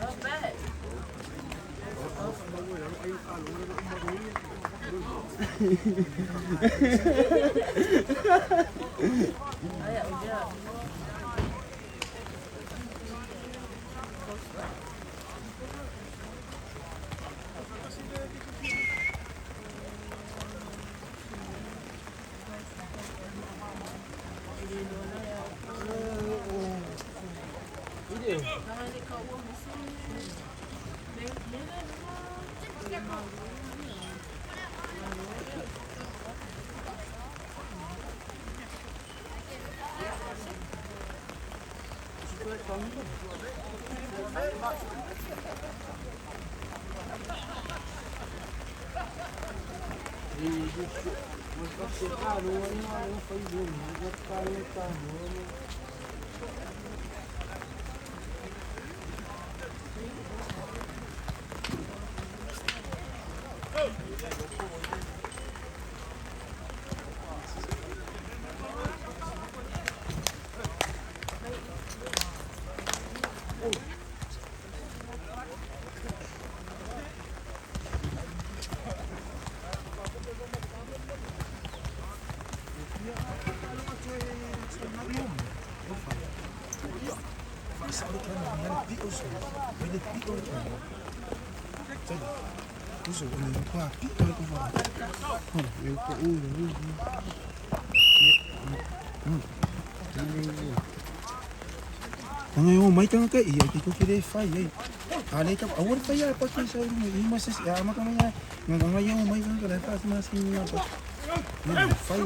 Uso Ngayon, may kang kay iya kiko kire fai eh. Ani ta awar pa ya pa kisa ni mas ya makamanya. Ngayon may kang kare pa mas ni apa. Fai.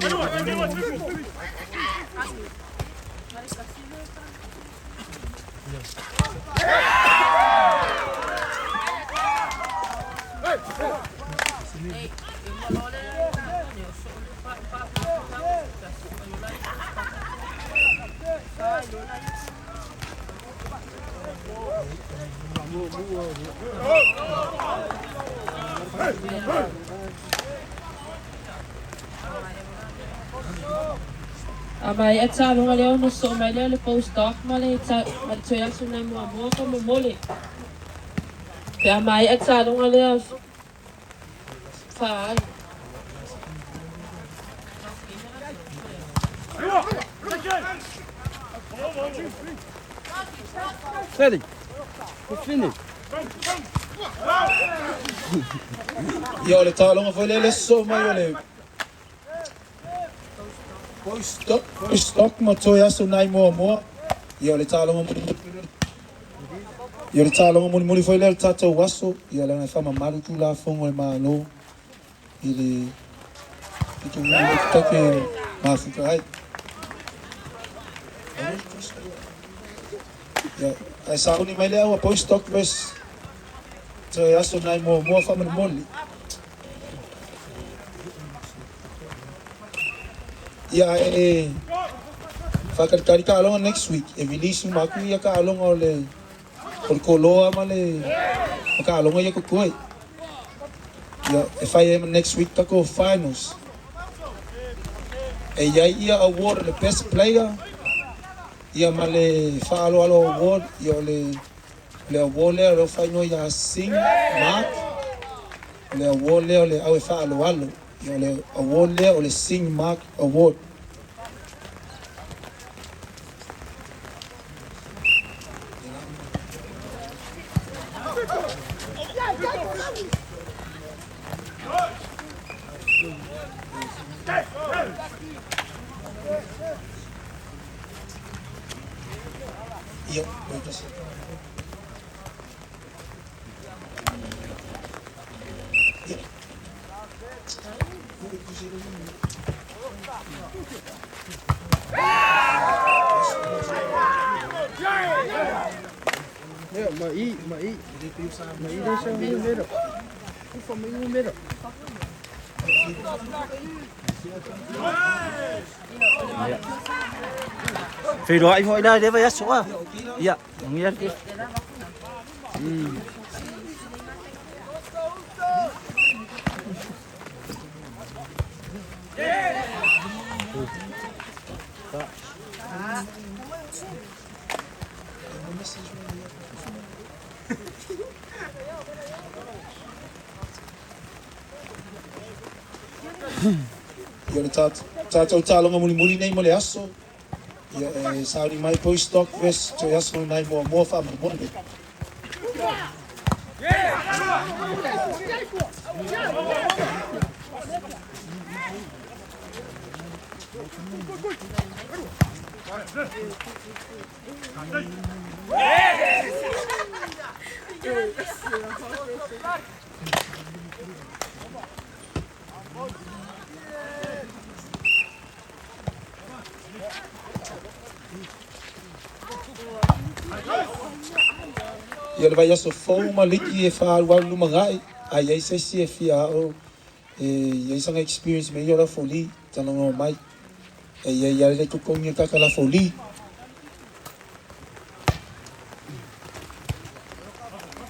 Amai at sa mga leo no so may leo le post-doc mali at soyal sunay mo amo ko mumuli. Kaya amai at sa mga leo fa Ready. We're finished. Yo le talong foi le so mai le. Post-doc mo soya sunay mo amo. Yo le talong mo foi le tata waso. Yo le na fama malu tu la fongo le malo. Ele itu tá que mas fica aí. Ya, ai sa uni mai le au post-doc ves. Soya sunay mo fama moli. Ya fakar kari ka along next week. Evilismo maku ya ka along ole. Por koloa male. Ka along ya ko koi. Ya if I am next week tako finals. Ya ia award the best player. Ya male falo award ya le award le final ya sing mark. Le award le au falo ya le award le sing mark award. Iya, bagus. Iya. Yeah, mai deixa o número. Por favor, o número. Phi đó anh hội đây đấy với số à? Dạ, nghe đi. Ia le tātou tālonga muli nei mo le aso. Ia e sauri mai poi stock vest to aso nai mo wha mo. Ia le vai aso fou ma Liki e whaaluau lumangai. Ai ei se si e fia o e sanga experience me ora foli tanongo mai. E ia le tukongi kaka la foli.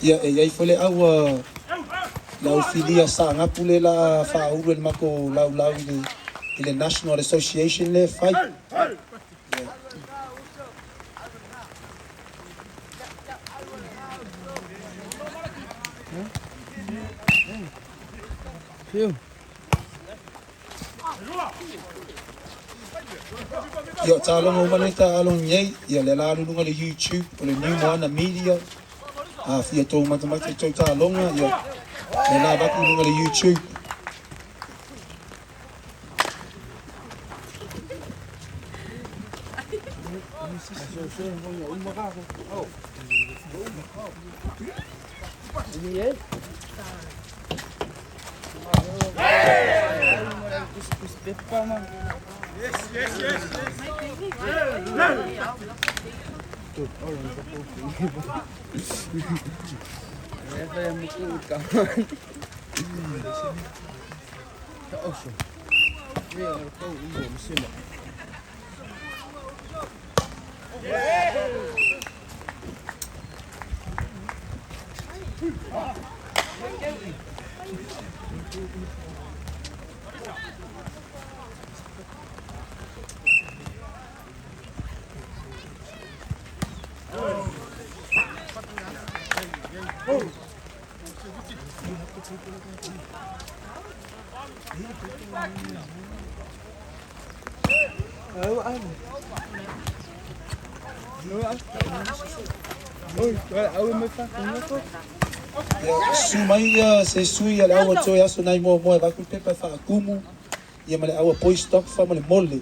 Ia e ia fole au lau filia Saanapu le la whauru e mako lau i le National Association le fai. Ia tālonga umane ta along nhei, ia le la lunga le YouTube, o le New Moana Media. A fia tō matamata tō tālonga, ia le la baku lunga le YouTube. Sumai se sui ale aua toi aso nai mo e vaku pepa whaakumu ia male aua poi stock wha male mole.